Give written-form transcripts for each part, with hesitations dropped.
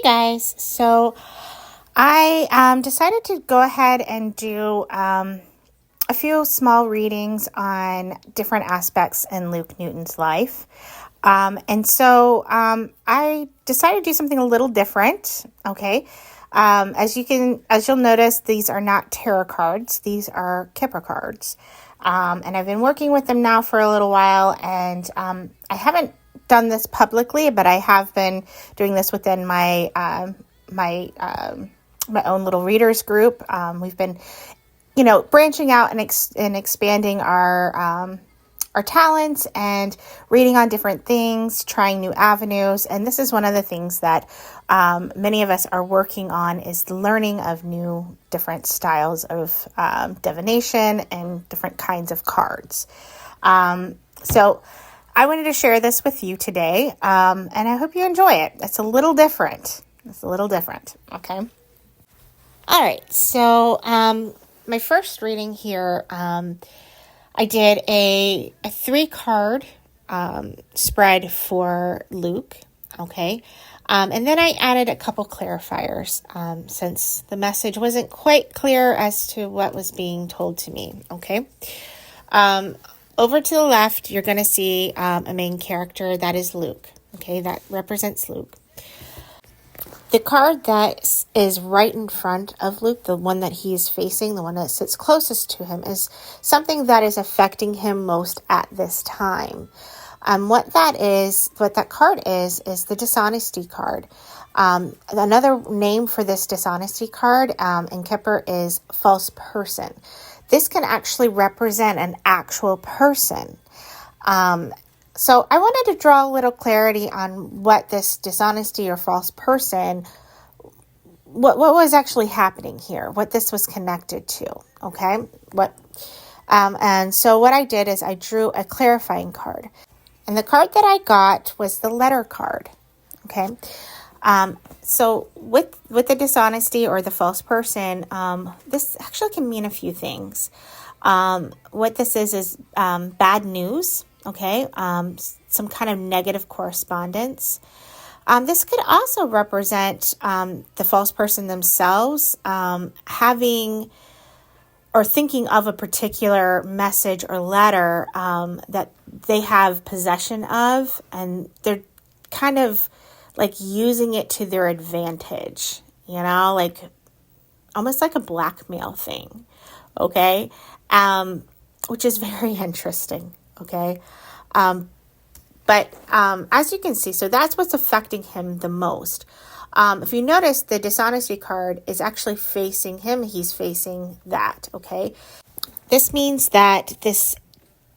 Hey guys, so I decided to go ahead and do a few small readings on different aspects in Luke Newton's life. I decided to do something a little different, okay? As you'll notice, these are not tarot cards. These are Kipper cards. And I've been working with them now for a little while, and I haven't done this publicly, but I have been doing this within my my own little readers group. We've been, branching out and expanding our talents and reading on different things, trying new avenues. And this is one of the things that many of us are working on, is the learning of new different styles of divination and different kinds of cards. So I wanted to share this with you today, and I hope you enjoy it. It's a little different. Okay? All right, so my first reading here, I did a 3-card spread for Luke, okay? And then I added a couple clarifiers since the message wasn't quite clear as to what was being told to me, okay? Over to the left, you're going to see a main character. That is Luke, okay? That represents Luke. The card that is right in front of Luke, the one that he is facing, the one that sits closest to him, is something that is affecting him most at this time. What that card is the dishonesty card. Another name for this dishonesty card in Kipper is false person. This can actually represent an actual person. So I wanted to draw a little clarity on what this dishonesty or false person, what was actually happening here, what this was connected to, okay? And so what I did is I drew a clarifying card. And the card that I got was the letter card, okay? So with the dishonesty or the false person, this actually can mean a few things. What this is bad news, okay? Some kind of negative correspondence. This could also represent the false person themselves having or thinking of a particular message or letter that they have possession of, and they're kind of like using it to their advantage, like almost like a blackmail thing, okay? Which is very interesting, okay? But as you can see, so that's what's affecting him the most. If you notice, the dishonesty card is actually facing him. He's facing that, okay? This means that this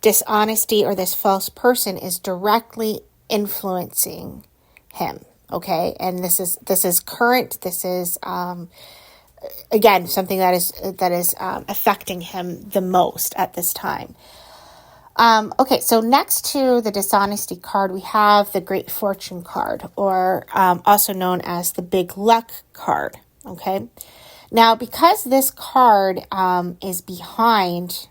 dishonesty or this false person is directly influencing him, okay? And this is current. This is again something that is affecting him the most at this time. Okay, so next to the dishonesty card, we have the Great Fortune card, or also known as the Big Luck card, okay? Now, because this card is behind,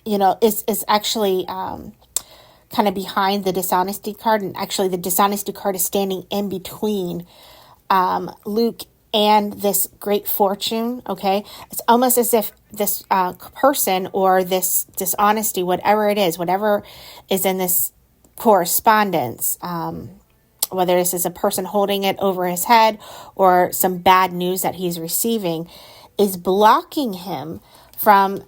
is actually kind of behind the dishonesty card, and actually the dishonesty card is standing in between Luke and this great fortune, okay? It's almost as if this person or this dishonesty, whatever is in this correspondence, whether this is a person holding it over his head or some bad news that he's receiving, is blocking him from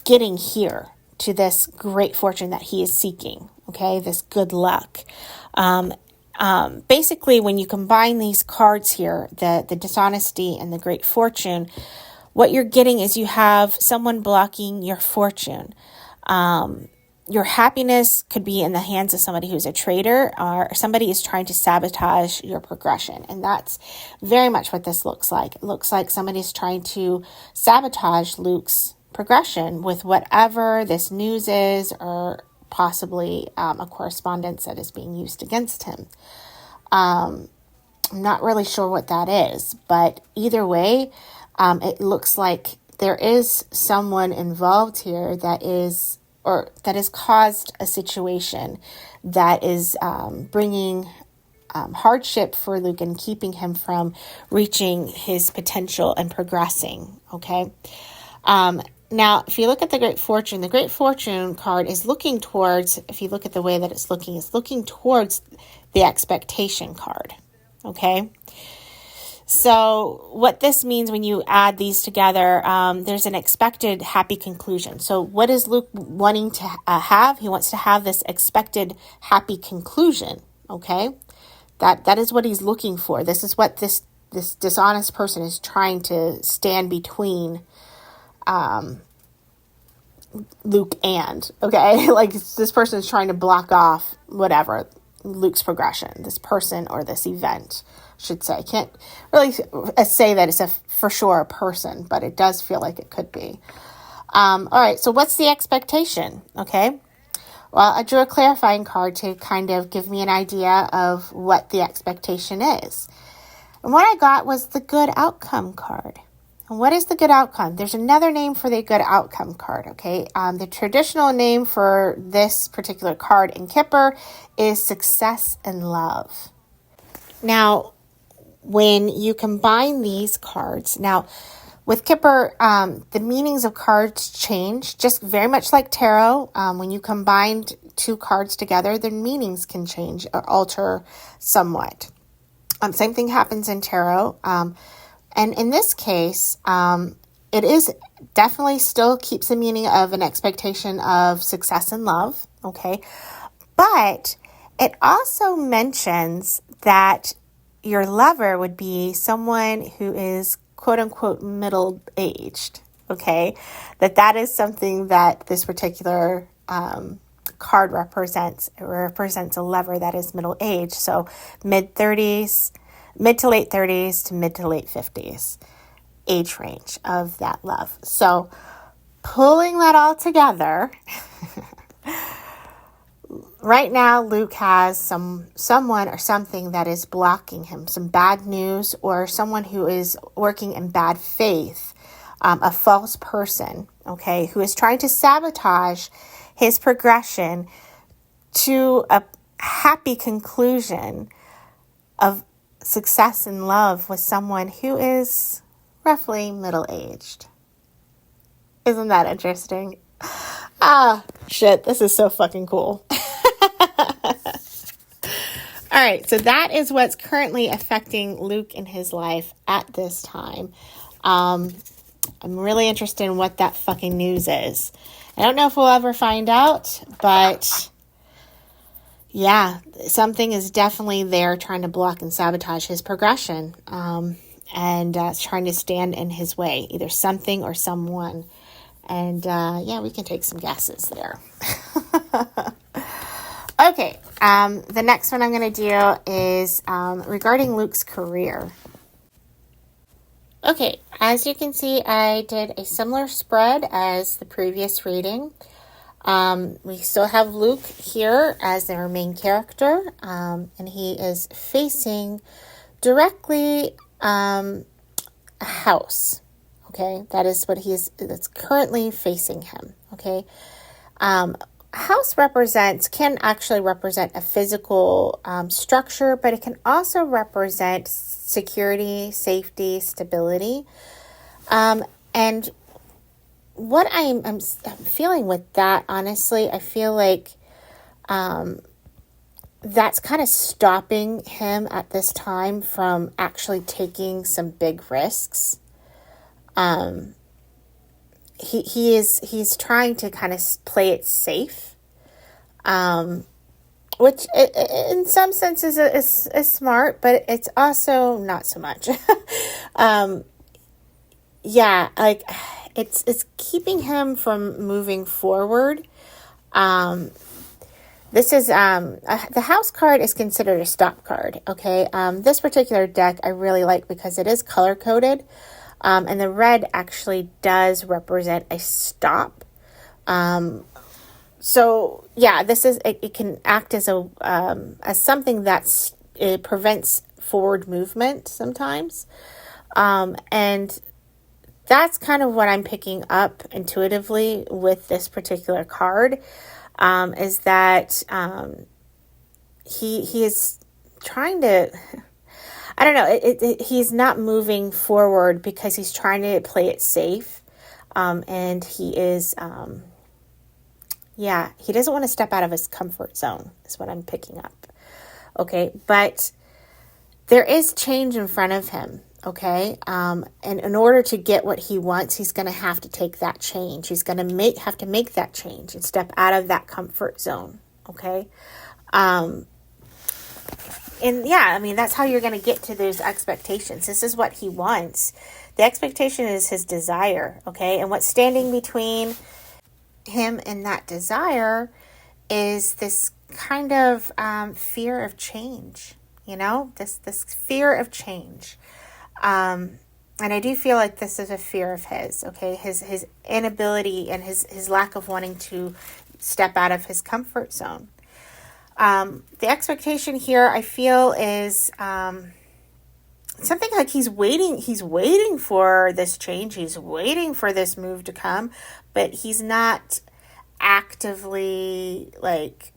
getting here to this great fortune that he is seeking, okay? This good luck. Basically, when you combine these cards here, the dishonesty and the great fortune, what you're getting is you have someone blocking your fortune. Your happiness could be in the hands of somebody who's a traitor, or somebody is trying to sabotage your progression. And that's very much what this looks like. It looks like somebody's trying to sabotage Luke's progression with whatever this news is, or possibly a correspondence that is being used against him. I'm not really sure what that is, but either way, it looks like there is someone involved here that has caused a situation that is bringing hardship for Luke and keeping him from reaching his potential and progressing, okay? Now, if you look at the Great Fortune card is looking towards, if you look at the way that it's looking towards the expectation card, okay? So what this means when you add these together, there's an expected happy conclusion. So what is Luke wanting to have? He wants to have this expected happy conclusion, okay? That is what he's looking for. This is what this dishonest person is trying to stand between Luke and, okay? Like this person is trying to block off whatever Luke's progression, this person or this event, should say. I can't really say that it's for sure a person, but it does feel like it could be. All right, so what's the expectation, okay? Well, I drew a clarifying card to kind of give me an idea of what the expectation is. And what I got was the good outcome card. And what is the good outcome? There's another name for the good outcome card, okay? The traditional name for this particular card in Kipper is success and love. Now, when you combine these cards, now with Kipper, the meanings of cards change, just very much like tarot. When you combine two cards together, their meanings can change or alter somewhat. Same thing happens in tarot. And in this case, it is definitely still keeps the meaning of an expectation of success and love, okay? But it also mentions that your lover would be someone who is quote unquote middle-aged, okay? That is something that this particular card represents. It represents a lover that is middle-aged, so mid to late 30s to mid to late 50s age range of that love. So pulling that all together, right now Luke has someone or something that is blocking him, some bad news, or someone who is working in bad faith, a false person, okay, who is trying to sabotage his progression to a happy conclusion of success and love with someone who is roughly middle-aged. Isn't that interesting? Shit, this is so fucking cool. All right, so that is what's currently affecting Luke in his life at this time. I'm really interested in what that fucking news is. I don't know if we'll ever find out, but yeah, something is definitely there trying to block and sabotage his progression, and trying to stand in his way, either something or someone. And yeah, we can take some guesses there. Okay, the next one I'm going to do is regarding Luke's career. Okay, as you can see, I did a similar spread as the previous reading. We still have Luke here as our main character, and he is facing directly a house. Okay, that is what that's currently facing him. Okay, house can actually represent a physical structure, but it can also represent security, safety, stability, and what I'm feeling with that, honestly, I feel like that's kind of stopping him at this time from actually taking some big risks. He's trying to kind of play it safe, which in some senses is smart, but it's also not so much. Yeah, like it's keeping him from moving forward. This is the house card is considered a stop card. Okay, this particular deck I really like because it is color coded. And the red actually does represent a stop. So yeah, it can act as as something it prevents forward movement sometimes. And that's kind of what I'm picking up intuitively with this particular card, is that he is trying to, I don't know, he's not moving forward because he's trying to play it safe. And he is, he doesn't want to step out of his comfort zone, is what I'm picking up. Okay, but there is change in front of him. Okay, and in order to get what he wants, he's going to have to take that change. He's going to have to make that change and step out of that comfort zone. Okay, and yeah, I mean, that's how you're going to get to those expectations. This is what he wants. The expectation is his desire. Okay, and what's standing between him and that desire is this kind of fear of change. You know, this fear of change. And I do feel like this is a fear of his, okay? His inability and his lack of wanting to step out of his comfort zone. The expectation here, I feel, is something like he's waiting for this change. He's waiting for this move to come, but he's not actively like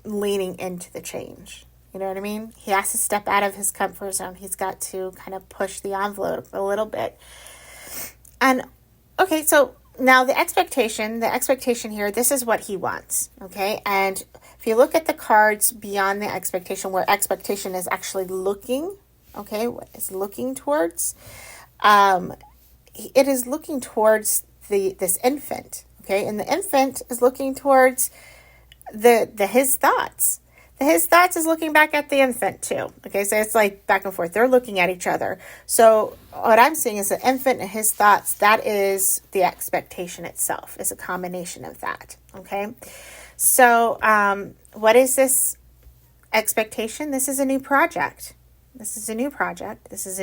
leaning into the change. You know what I mean? He has to step out of his comfort zone. He's got to kind of push the envelope a little bit. And okay, so now the expectation here, this is what he wants. Okay. And if you look at the cards beyond the expectation, where expectation is actually looking, okay, what it's looking towards, it is looking towards this infant. Okay. And the infant is looking towards his thoughts. His thoughts is looking back at the infant too. Okay, so it's like back and forth. They're looking at each other. So what I'm seeing is the infant and his thoughts, that is the expectation itself. It's a combination of that. Okay, so what is this expectation? This is a new project. This is a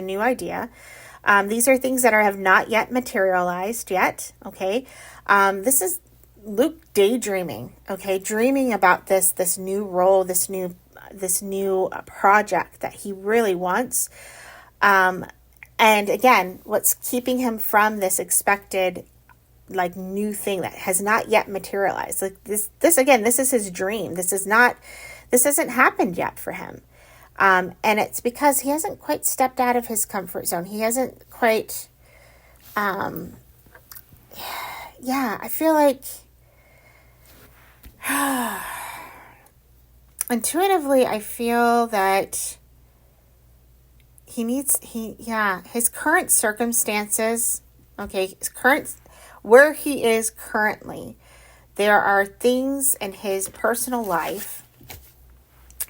new idea. These are things that have not yet materialized yet. Okay, this is Luke daydreaming, okay, dreaming about this new role, this new project that he really wants. And again, what's keeping him from this expected like new thing that has not yet materialized? Like this is his dream. This hasn't happened yet for him. And it's because he hasn't quite stepped out of his comfort zone. He hasn't quite, I feel like intuitively, I feel that his current circumstances, okay, where he is currently, there are things in his personal life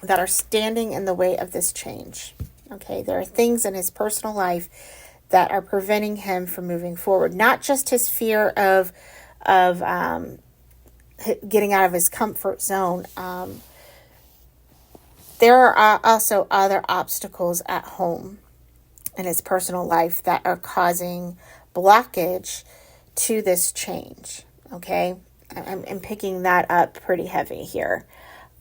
that are standing in the way of this change. Okay, there are things in his personal life that are preventing him from moving forward. Not just his fear of getting out of his comfort zone. There are also other obstacles at home in his personal life that are causing blockage to this change. Okay, I'm picking that up pretty heavy here.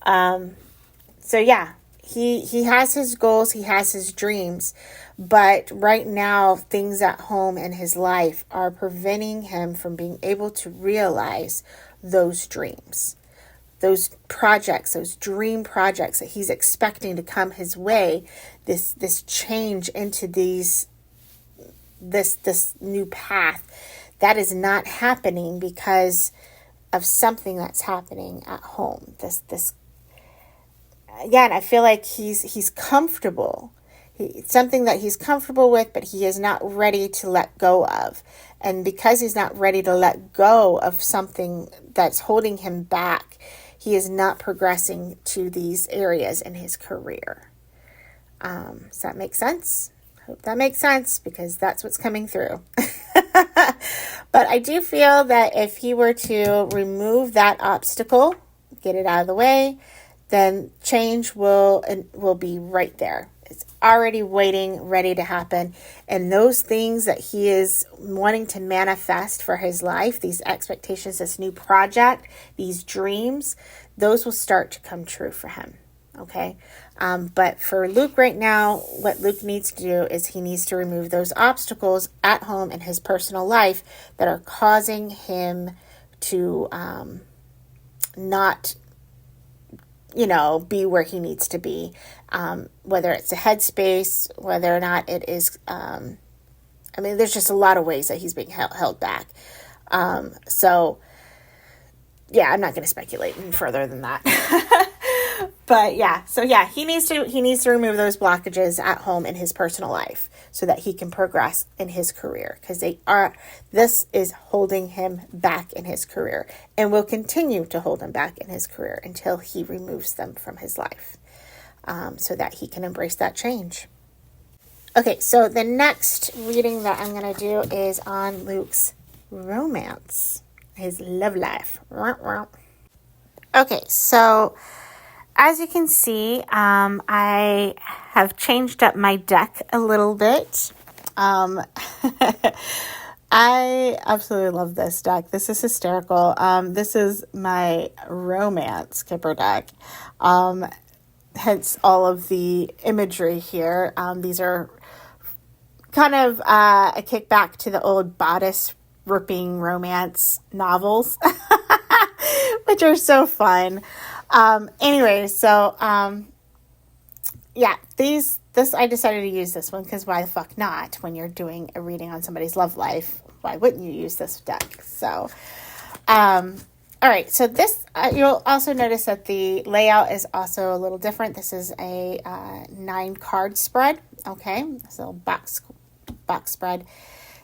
So yeah, he has his goals, he has his dreams, but right now things at home in his life are preventing him from being able to realize those dreams, those projects, those dream projects that he's expecting to come his way, this change into this new path, that is not happening because of something that's happening at home. This again, I feel like he's comfortable. It's something that he's comfortable with, but he is not ready to let go of. And because he's not ready to let go of something that's holding him back, he is not progressing to these areas in his career. Does that make sense? I hope that makes sense, because that's what's coming through. But I do feel that if he were to remove that obstacle, get it out of the way, then change will be right there. It's already waiting, ready to happen. And those things that he is wanting to manifest for his life, these expectations, this new project, these dreams, those will start to come true for him. Okay. But for Luke right now, what Luke needs to do is he needs to remove those obstacles at home in his personal life that are causing him to not be where he needs to be. whether it's a headspace, whether or not it is, there's just a lot of ways that he's being held back. So yeah, I'm not going to speculate any further than that. But yeah, so yeah, he needs to remove those blockages at home in his personal life so that he can progress in his career, because this is holding him back in his career and will continue to hold him back in his career until he removes them from his life, so that he can embrace that change. Okay, so the next reading that I'm going to do is on Luke's romance, his love life. Okay, so as you can see, I have changed up my deck a little bit. I absolutely love this deck. This is hysterical. This is my romance Kipper deck. Hence all of the imagery here. These are kind of a kickback to the old bodice ripping romance novels, which are so fun. Anyway, so yeah, this I decided to use this one because why the fuck not? When you're doing a reading on somebody's love life, why wouldn't you use this deck? So, all right. So this you'll also notice that the layout is also a little different. This is a 9 card spread. Okay, so box spread.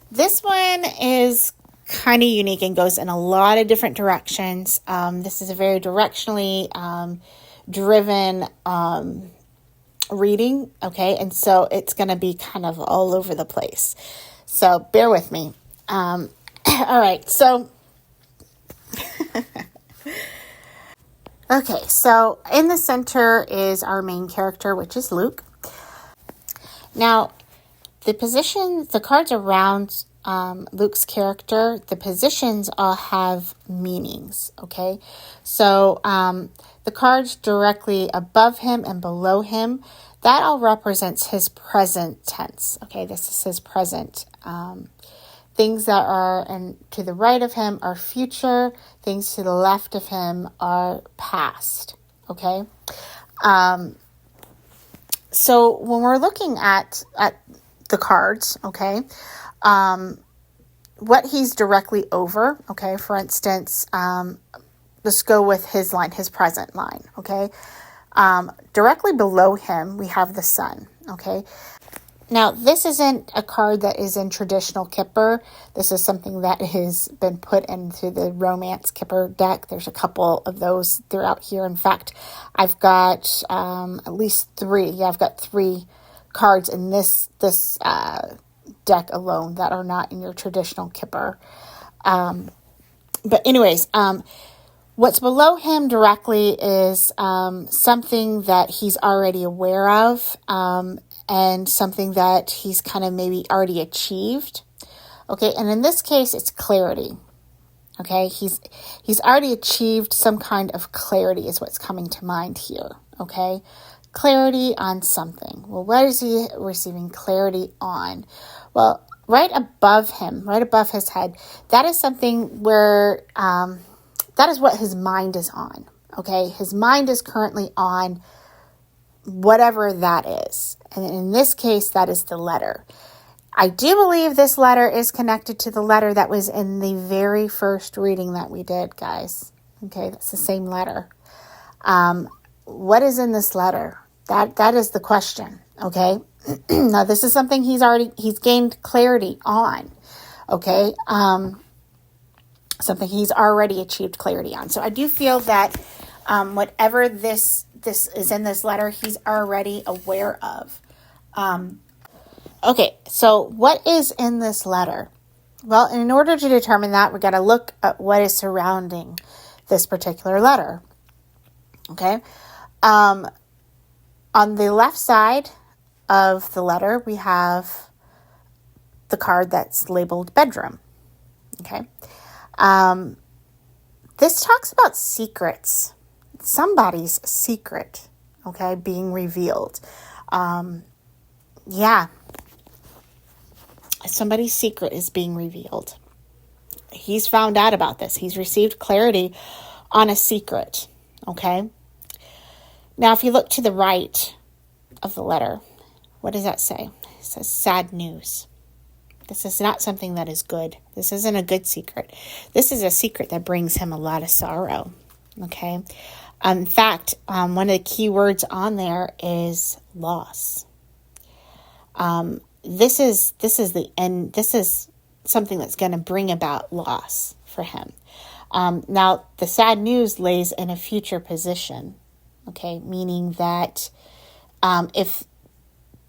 This one is kind of unique and goes in a lot of different directions. This is a very directionally driven reading, okay? And so it's going to be kind of all over the place. So bear with me. All right, so... okay, so in the center is our main character, which is Luke. Now, the cards around Luke's character, the positions all have meanings, okay? So the cards directly above him and below him, that all represents his present tense, okay? This is his present. Things that are to the right of him are future. Things to the left of him are past, okay? So when we're looking at the cards, okay, what he's directly over, okay, for instance, let's go with his line, his present line, okay. Directly below him, we have the sun, okay. Now, this isn't a card that is in traditional Kipper. This is something that has been put into the Romance Kipper deck. There's a couple of those throughout here. In fact, I've got at least 3. Yeah, I've got 3 cards in this deck alone that are not in your traditional Kipper. But anyways, what's below him directly is something that he's already aware of, and something that he's kind of maybe already achieved. Okay, and in this case, it's clarity. Okay, he's already achieved some kind of clarity is what's coming to mind here. Okay, clarity on something. Well, what is he receiving clarity on? Well, right above him, right above his head, that is something where that is what his mind is on. Okay, his mind is currently on whatever that is. And in this case, that is the letter. I do believe this letter is connected to the letter that was in the very first reading that we did, guys. Okay, that's the same letter. What is in this letter? That is the question, okay? Now, this is something he's gained clarity on, okay? Something he's already achieved clarity on. So I do feel that whatever this is in this letter, he's already aware of. Okay, so what is in this letter? Well, in order to determine that, we got to look at what is surrounding this particular letter. Okay, on the left side of the letter, we have the card that's labeled bedroom. Okay, this talks about secrets. Somebody's secret, okay, being revealed. Yeah. Somebody's secret is being revealed. He's found out about this. He's received clarity on a secret, okay? Now, if you look to the right of the letter, what does that say? It says sad news. This is not something that is good. This isn't a good secret. This is a secret that brings him a lot of sorrow. Okay. In fact, one of the key words on there is loss. This is the end. This is something that's going to bring about loss for him. Now, the sad news lays in a future position. Okay, meaning that if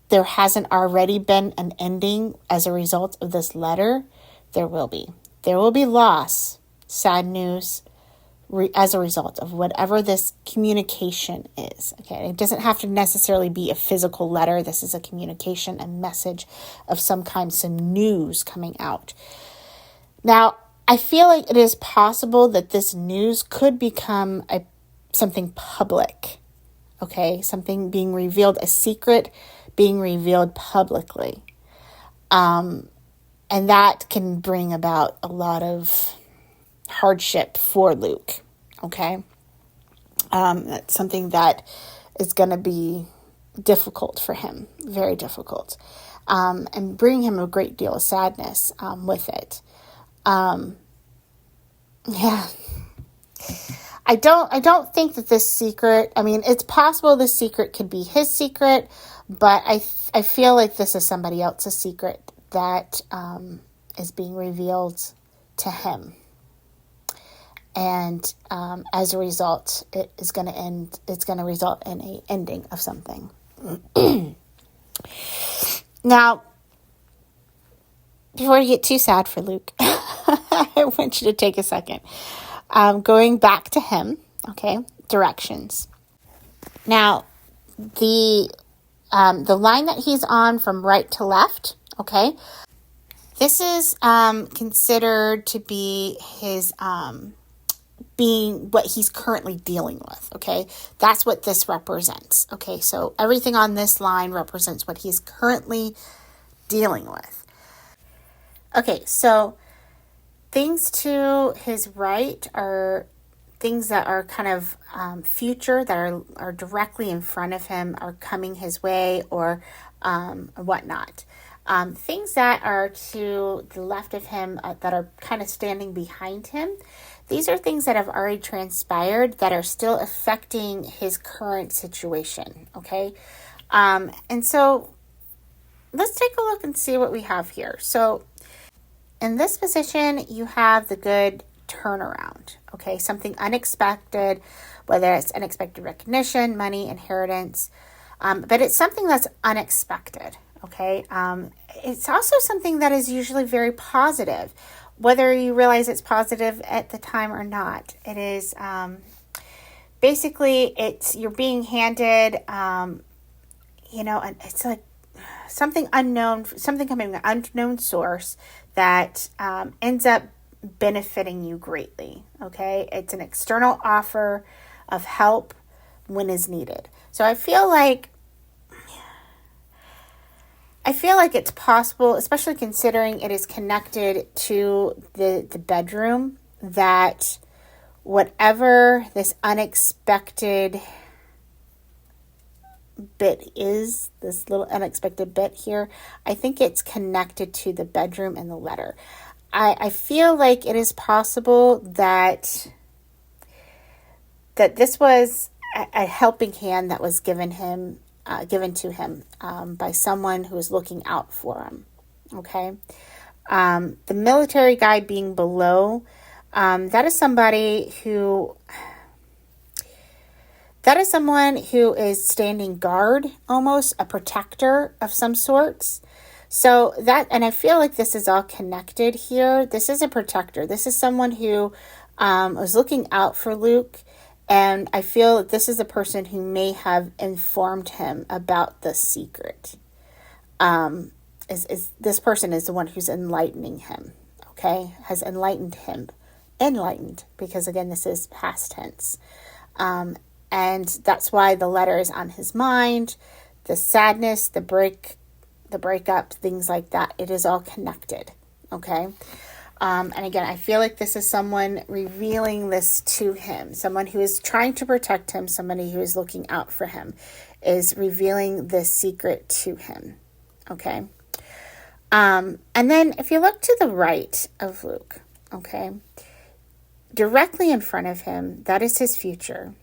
there hasn't already been an ending as a result of this letter, there will be. There will be loss, sad news, as a result of whatever this communication is. Okay, it doesn't have to necessarily be a physical letter. This is a communication, a message of some kind, some news coming out. Now, I feel like it is possible that this news could become something public. Okay, something being revealed, a secret being revealed publicly. And that can bring about a lot of hardship for Luke. Okay. That's something that is going to be difficult for him, very difficult, and bring him a great deal of sadness with it. Yeah. I don't think that this secret, I mean, it's possible this secret could be his secret, but I feel like this is somebody else's secret that is being revealed to him. And as a result, it's going to result in an ending of something. Now, before you get too sad for Luke, I want you to take a second. Going back to him, okay, directions. Now, the line that he's on from right to left, okay, this is considered to be his being what he's currently dealing with, okay? That's what this represents, okay? So everything on this line represents what he's currently dealing with. Okay, so things to his right are things that are kind of future, that are directly in front of him, are coming his way, or whatnot. Things that are to the left of him that are kind of standing behind him, these are things that have already transpired that are still affecting his current situation, okay? And so let's take a look and see what we have here. So in this position, you have the good turnaround, okay? Something unexpected, whether it's unexpected recognition, money, inheritance, but it's something that's unexpected, okay? It's also something that is usually very positive, whether you realize it's positive at the time or not. It is basically you're being handed, and it's like something unknown, something coming from an unknown source that ends up benefiting you greatly, okay? It's an external offer of help when is needed. So I feel like it's possible, especially considering it is connected to the bedroom, that whatever this unexpected bit is, this little unexpected bit here, I think it's connected to the bedroom and the letter. I feel like it is possible that this was a helping hand that was given to him by someone who is looking out for him. Okay. The military guy being below, that is someone who is standing guard, almost a protector of some sorts. So and I feel like this is all connected here. This is a protector. This is someone who was looking out for Luke. And I feel that this is a person who may have informed him about the secret. This person is the one who's enlightening him, okay? Has enlightened him. Enlightened, because again, this is past tense. And that's why the letter is on his mind. The sadness, the breakup, things like that. It is all connected, okay? And again, I feel like this is someone revealing this to him. Someone who is trying to protect him, somebody who is looking out for him, is revealing this secret to him. Okay. And then if you look to the right of Luke, okay, directly in front of him, that is his future.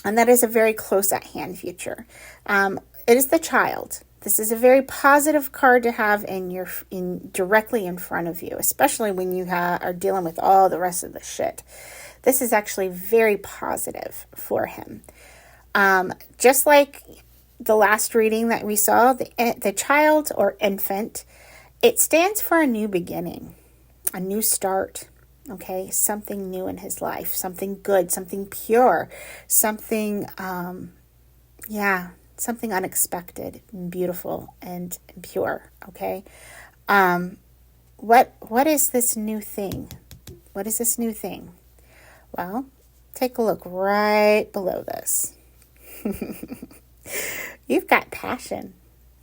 And that is a very close at hand future. It is the child. This is a very positive card to have directly in front of you, especially when you are dealing with all the rest of the shit. This is actually very positive for him. Just like the last reading that we saw, the child or infant, it stands for a new beginning, a new start. Okay, something new in his life, something good, something pure, something, something unexpected and beautiful and pure. Okay, what is this new thing? What is this new thing? Well, take a look right below this. You've got passion,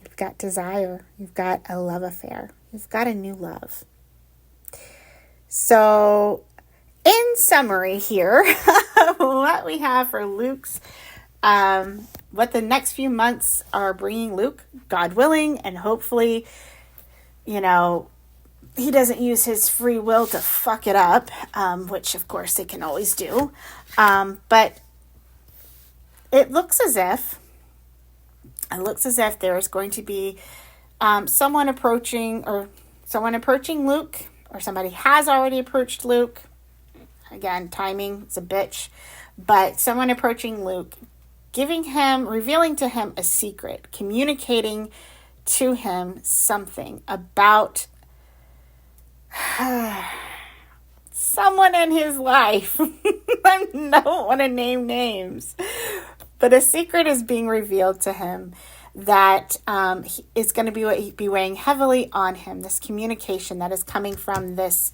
you've got desire, you've got a love affair, you've got a new love. So, in summary here, what we have for Luke's, what the next few months are bringing Luke, God willing, and hopefully, he doesn't use his free will to fuck it up, which of course they can always do. But it looks as if there is going to be someone approaching Luke, or somebody has already approached Luke. Again, timing is a bitch. But someone approaching Luke, revealing to him a secret, communicating to him something about someone in his life. I don't want to name names. But a secret is being revealed to him that is going to be weighing heavily on him. This communication that is coming from this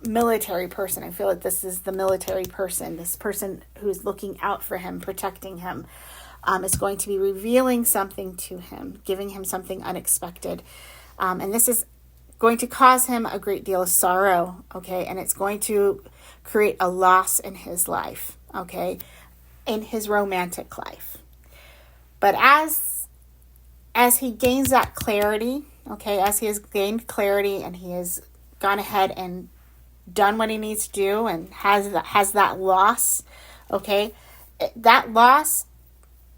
military person. I feel like this is the military person. This person who's looking out for him, protecting him, is going to be revealing something to him, giving him something unexpected. And this is going to cause him a great deal of sorrow, okay? And it's going to create a loss in his life, okay? In his romantic life. But as he gains that clarity, okay, as he has gained clarity and he has gone ahead and done what he needs to do and has that loss, okay, that loss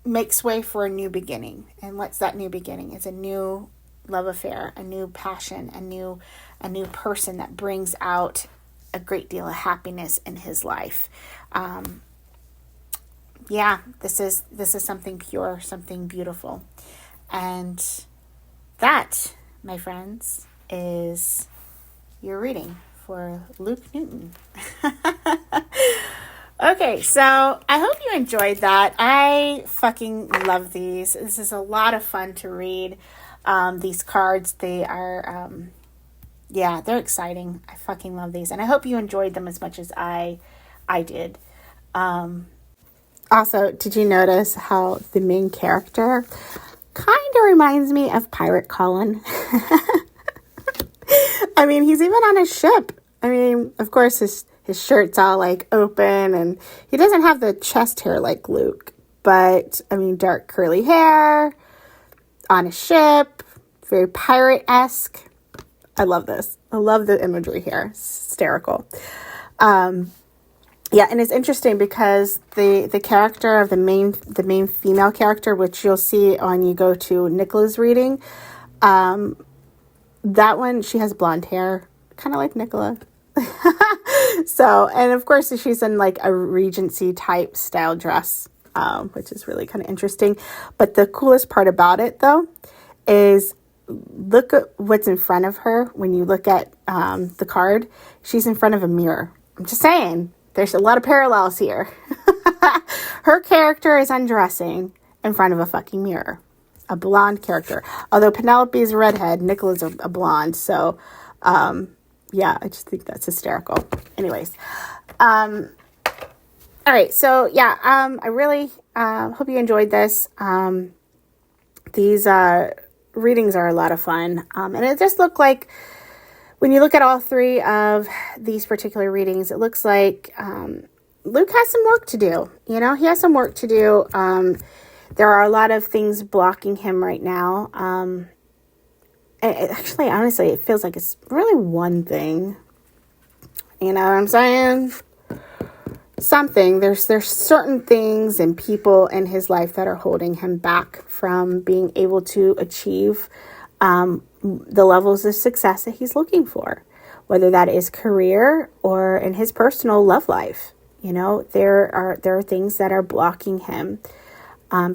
makes way for a new beginning. And what's that new beginning? It's a new love affair, a new passion, a new person that brings out a great deal of happiness in his life. This is something pure, something beautiful. And that, my friends, is your reading for Luke Newton. Okay, so I hope you enjoyed that. I fucking love these. This is a lot of fun to read. These cards, they are, they're exciting. I fucking love these. And I hope you enjoyed them as much as I did. Also, did you notice how the main character kind of reminds me of Pirate Colin? I mean, he's even on a ship. I mean, of course, his shirt's all like open and he doesn't have the chest hair like Luke. But, I mean, dark curly hair, on a ship, very pirate-esque. I love this. I love the imagery here. It's hysterical. And it's interesting because the character of the main female character, which you'll see when you go to Nicola's reading, that one, she has blonde hair, kind of like Nicola. So, and of course, she's in like a Regency type style dress, which is really kind of interesting. But the coolest part about it, though, is look at what's in front of her. When you look at the card, she's in front of a mirror. I'm just saying. There's a lot of parallels here. Her character is undressing in front of a fucking mirror. A blonde character. Although Penelope is a redhead, Nicola's a blonde. So, I just think that's hysterical. Anyways. All right. So, I really hope you enjoyed this. These readings are a lot of fun. And it just looked like when you look at all three of these particular readings, it looks like Luke has some work to do. You know, he has some work to do. There are a lot of things blocking him right now. Actually, honestly, it feels like it's really one thing. You know what I'm saying? Something. There's certain things and people in his life that are holding him back from being able to achieve the levels of success that he's looking for, whether that is career or in his personal love life. You know, there are things that are blocking him,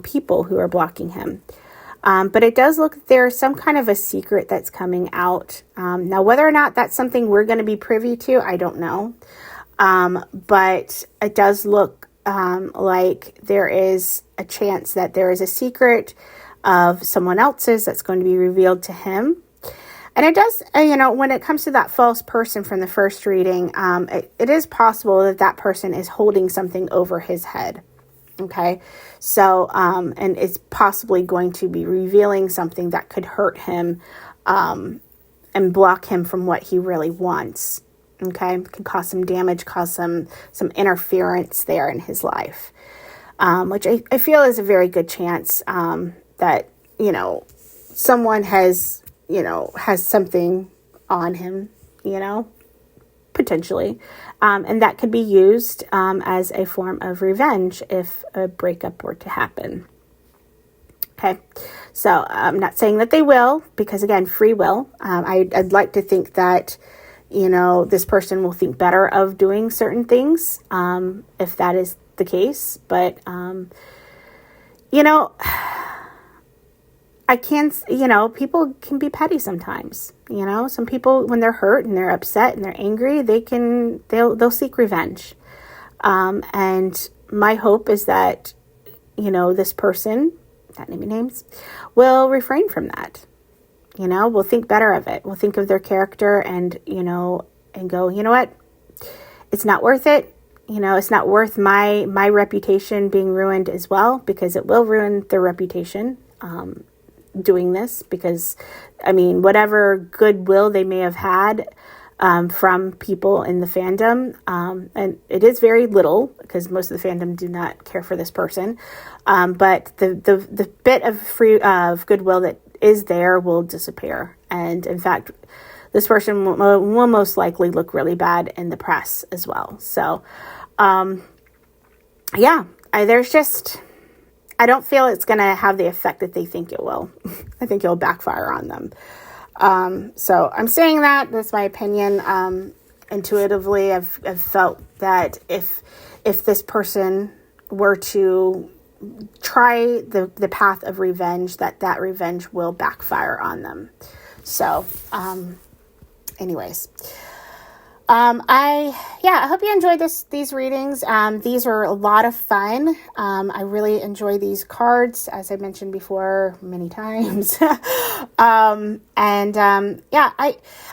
people who are blocking him. But it does look like there's some kind of a secret that's coming out. Now, whether or not that's something we're going to be privy to, I don't know. But it does look like there is a chance that there is a secret of someone else's that's going to be revealed to him. And it does, you know, when it comes to that false person from the first reading, it is possible that that person is holding something over his head. Okay, so, and it's possibly going to be revealing something that could hurt him and block him from what he really wants. Okay, it can cause some damage, cause some interference there in his life, which I feel is a very good chance that, you know, someone has something on him, you know, potentially. And that could be used as a form of revenge if a breakup were to happen. Okay, so I'm not saying that they will, because again, free will. I'd like to think that, you know, this person will think better of doing certain things if that is the case. But, you know, I can't, you know, people can be petty sometimes. You know, some people, when they're hurt and they're upset and they're angry, they'll seek revenge. And my hope is that, you know, this person, not naming names, will refrain from that. You know, we'll think better of it. We'll think of their character and, you know, and go, you know what? It's not worth it. You know, it's not worth my reputation being ruined as well, because it will ruin their reputation. Doing this, because I mean, whatever goodwill they may have had from people in the fandom, and it is very little, because most of the fandom do not care for this person, but the bit of goodwill that is there will disappear, and in fact, this person will most likely look really bad in the press as well. So, yeah, I don't feel it's going to have the effect that they think it will. I think it'll backfire on them. So I'm saying that. That's my opinion. Intuitively, I've felt that if this person were to try the path of revenge, that revenge will backfire on them. So, anyways. I hope you enjoyed these readings. These are a lot of fun. I really enjoy these cards, as I mentioned before many times. I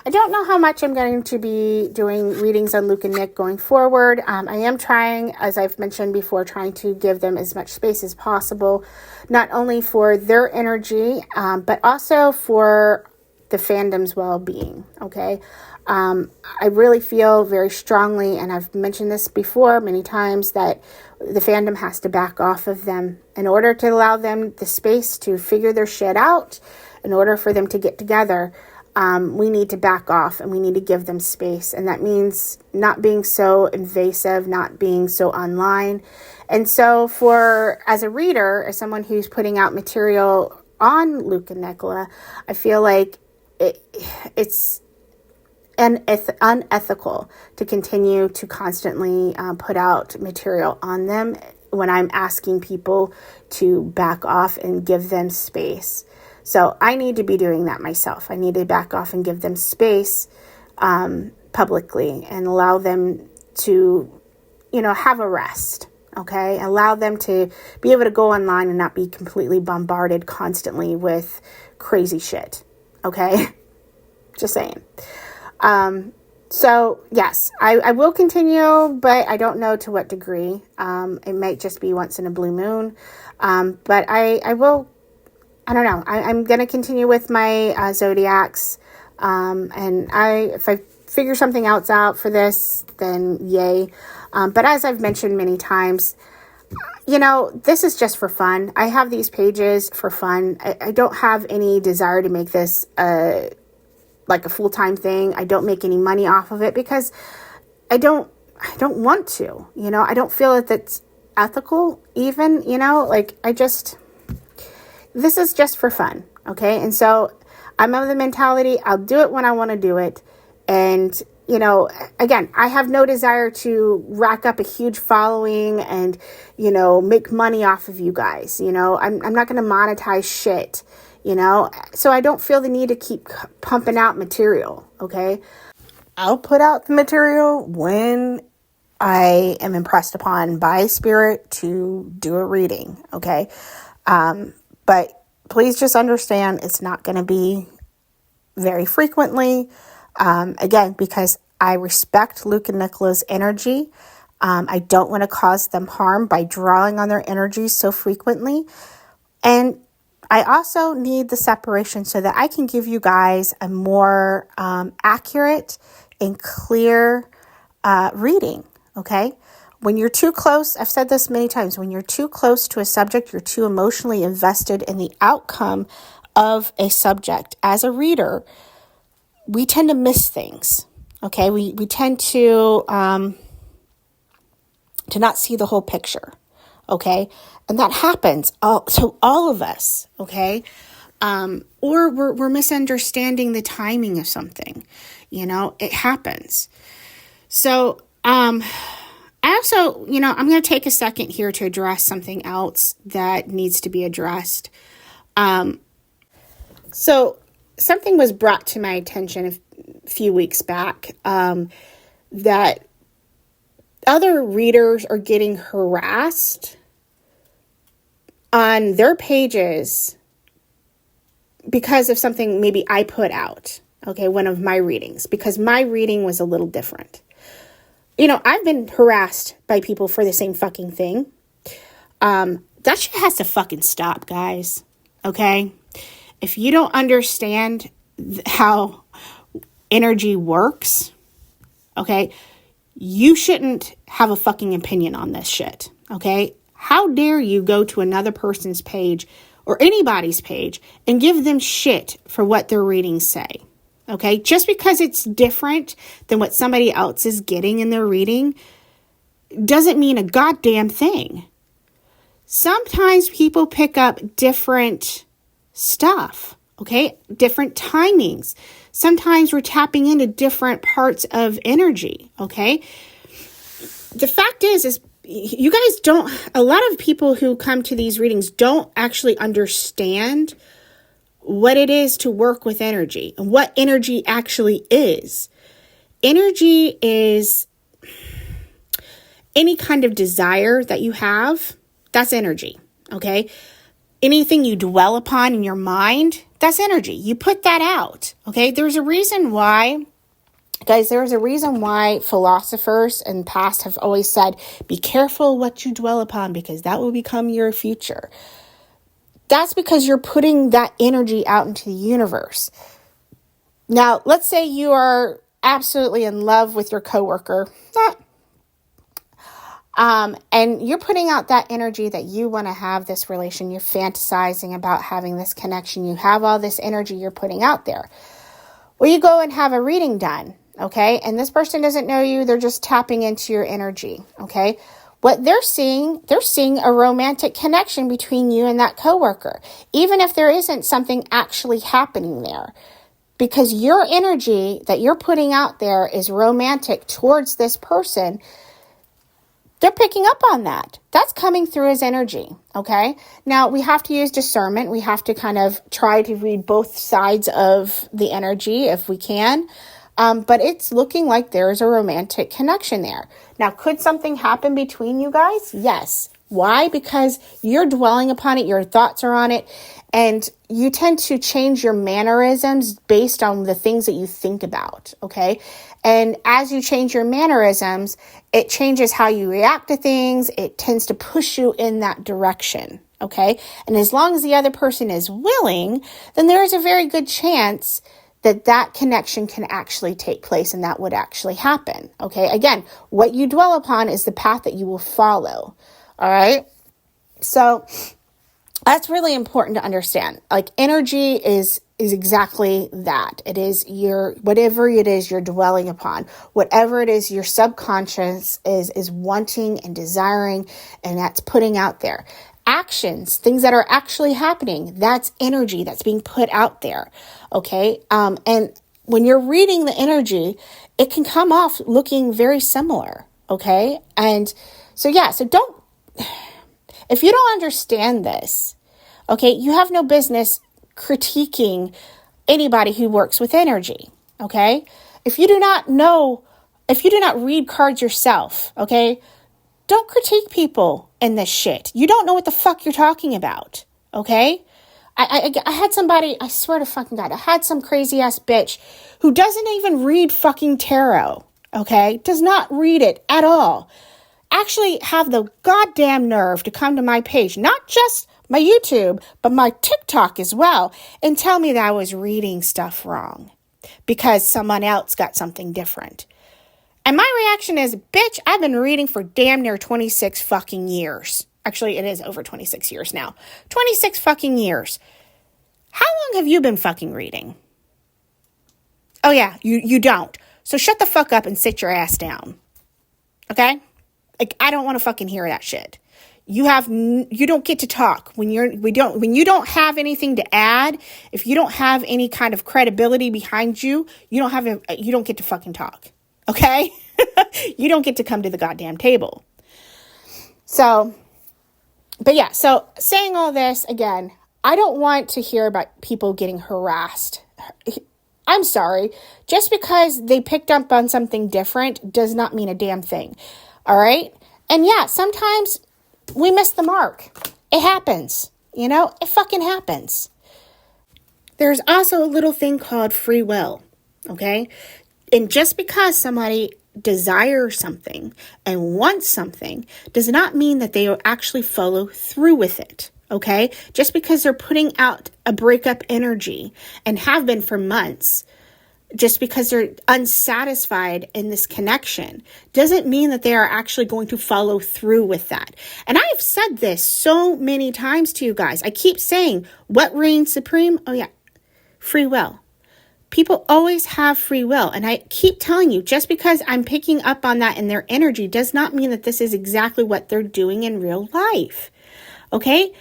don't know how much I'm going to be doing readings on Luke and Nick going forward. I am trying, as I've mentioned before, trying to give them as much space as possible, not only for their energy, but also for the fandom's well-being. Okay. I really feel very strongly, and I've mentioned this before many times, that the fandom has to back off of them in order to allow them the space to figure their shit out. In order for them to get together, we need to back off and we need to give them space. And that means not being so invasive, not being so online. And so as a reader, as someone who's putting out material on Luke and Nicola, I feel like it's unethical to continue to constantly put out material on them when I'm asking people to back off and give them space. So I need to be doing that myself. I need to back off and give them space publicly and allow them to, you know, have a rest. Okay, allow them to be able to go online and not be completely bombarded constantly with crazy shit. Okay, just saying. So yes, I will continue, but I don't know to what degree. It might just be once in a blue moon. But I will, I don't know. I'm going to continue with my zodiacs. And if I figure something else out for this, then yay. But as I've mentioned many times, this is just for fun. I have these pages for fun. I don't have any desire to make this like a full-time thing. I don't make any money off of it because I don't want to, I don't feel that that's ethical even, this is just for fun. Okay. And so I'm of the mentality, I'll do it when I want to do it. And, again, I have no desire to rack up a huge following and, make money off of you guys. I'm not going to monetize shit, so I don't feel the need to keep pumping out material. Okay. I'll put out the material when I am impressed upon by spirit to do a reading. Okay. But please just understand it's not going to be very frequently. Again, because I respect Luke and Nicola's energy. I don't want to cause them harm by drawing on their energies so frequently. And I also need the separation so that I can give you guys a more accurate and clear reading, okay? When you're too close, I've said this many times, when you're too close to a subject, you're too emotionally invested in the outcome of a subject. As a reader, we tend to miss things, okay? We tend to not see the whole picture, okay? And that happens to all of us, okay? Or we're misunderstanding the timing of something, it happens. So, I also, I'm going to take a second here to address something else that needs to be addressed. So something was brought to my attention a few weeks back, that other readers are getting harassed on their pages because of something maybe I put out, okay, one of my readings, because my reading was a little different. I've been harassed by people for the same fucking thing. That shit has to fucking stop, guys, okay? If you don't understand how energy works, okay, you shouldn't have a fucking opinion on this shit, okay? How dare you go to another person's page or anybody's page and give them shit for what their readings say, okay? Just because it's different than what somebody else is getting in their reading doesn't mean a goddamn thing. Sometimes people pick up different stuff, okay? Different timings. Sometimes we're tapping into different parts of energy, okay? The fact is you guys don't, a lot of people who come to these readings don't actually understand what it is to work with energy and what energy actually is. Energy is any kind of desire that you have, that's energy, okay? Anything you dwell upon in your mind, that's energy. You put that out, okay? There's a reason why, guys, there's a reason why philosophers in the past have always said, be careful what you dwell upon because that will become your future. That's because you're putting that energy out into the universe. Now, let's say you are absolutely in love with your coworker, and you're putting out that energy that you want to have this relation. You're fantasizing about having this connection. You have all this energy you're putting out there. Well, you go and have a reading done, okay? And this person doesn't know you. They're just tapping into your energy, okay? What they're seeing a romantic connection between you and that coworker, even if there isn't something actually happening there. Because your energy that you're putting out there is romantic towards this person. They're picking up on that. That's coming through as energy, okay? Now, we have to use discernment. We have to kind of try to read both sides of the energy if we can. But it's looking like there is a romantic connection there. Now, could something happen between you guys? Yes. Why? Because you're dwelling upon it. Your thoughts are on it. And you tend to change your mannerisms based on the things that you think about, okay? And as you change your mannerisms, it changes how you react to things. It tends to push you in that direction, okay? And as long as the other person is willing, then there is a very good chance that connection can actually take place and that would actually happen. Okay. Again, what you dwell upon is the path that you will follow. All right. So that's really important to understand. Like energy is exactly that. It is whatever it is you're dwelling upon, whatever it is your subconscious is wanting and desiring, and that's putting out there. Actions, things that are actually happening, that's energy that's being put out there. Okay. And when you're reading the energy, it can come off looking very similar. Okay. And so, if you don't understand this, okay, you have no business critiquing anybody who works with energy. Okay. If you do not read cards yourself, okay, don't critique people in this shit. You don't know what the fuck you're talking about. Okay. I had somebody, I swear to fucking God, I had some crazy ass bitch who doesn't even read fucking tarot. Okay. Does not read it at all. Actually have the goddamn nerve to come to my page, not just my YouTube, but my TikTok as well, and tell me that I was reading stuff wrong because someone else got something different. And my reaction is, bitch, I've been reading for damn near 26 fucking years. Actually, it is over 26 years now. 26 fucking years. How long have you been fucking reading? Oh yeah, you don't. So shut the fuck up and sit your ass down. Okay? Like, I don't want to fucking hear that shit. You don't get to talk when you don't have anything to add. If you don't have any kind of credibility behind you, you don't get to fucking talk. Okay? You don't get to come to the goddamn table. So saying all this again, I don't want to hear about people getting harassed. I'm sorry. Just because they picked up on something different does not mean a damn thing. All right. And yeah, sometimes we miss the mark. It happens. It fucking happens. There's also a little thing called free will. Okay. And just because somebody desires something and wants something does not mean that they will actually follow through with it. Okay. Just because they're putting out a breakup energy and have been for months, just because they're unsatisfied in this connection doesn't mean that they are actually going to follow through with that. And I have said this so many times to you guys. I keep saying, what reigns supreme? Oh yeah, free will. People always have free will. And I keep telling you, just because I'm picking up on that in their energy does not mean that this is exactly what they're doing in real life. Okay?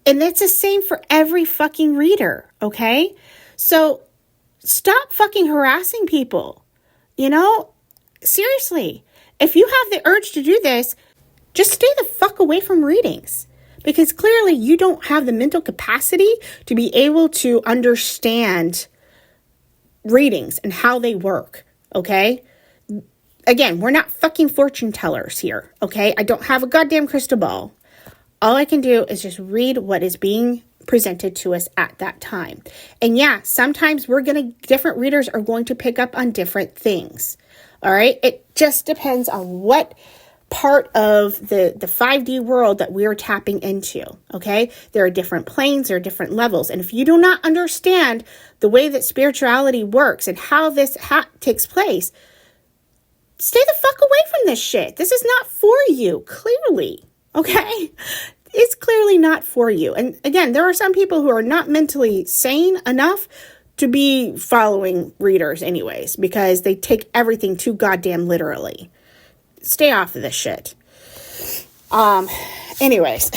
And it's the same for every fucking reader. Okay? So stop fucking harassing people. Seriously, if you have the urge to do this, just stay the fuck away from readings, because clearly you don't have the mental capacity to be able to understand readings and how they work. Okay. Again, we're not fucking fortune tellers here. Okay. I don't have a goddamn crystal ball. All I can do is just read what is being presented to us at that time. And yeah, sometimes different readers are going to pick up on different things. All right. It just depends on what part of the 5D world that we're tapping into. Okay. There are different planes, there are different levels. And if you do not understand the way that spirituality works and how this takes place, stay the fuck away from this shit. This is not for you, clearly. Okay. It's clearly not for you. And again, there are some people who are not mentally sane enough to be following readers anyways, because they take everything too goddamn literally. Stay off of this shit. Anyways.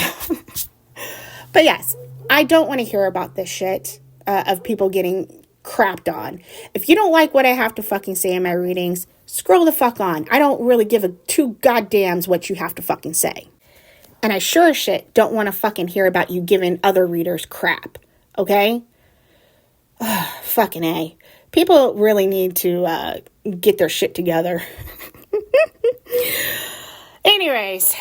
But yes, I don't want to hear about this shit of people getting crapped on. If you don't like what I have to fucking say in my readings, scroll the fuck on. I don't really give a two goddams what you have to fucking say. And I sure as shit don't want to fucking hear about you giving other readers crap. Okay? Fucking A. People really need to get their shit together. Anyways,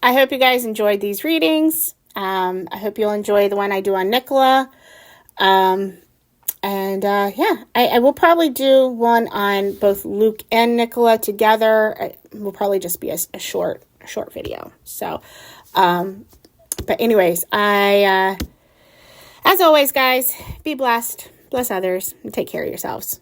I hope you guys enjoyed these readings. I hope you'll enjoy the one I do on Nicola. I will probably do one on both Luke and Nicola together. It will probably just be a short video. So, but anyways, as always, guys, be blessed. bless others, and take care of yourselves.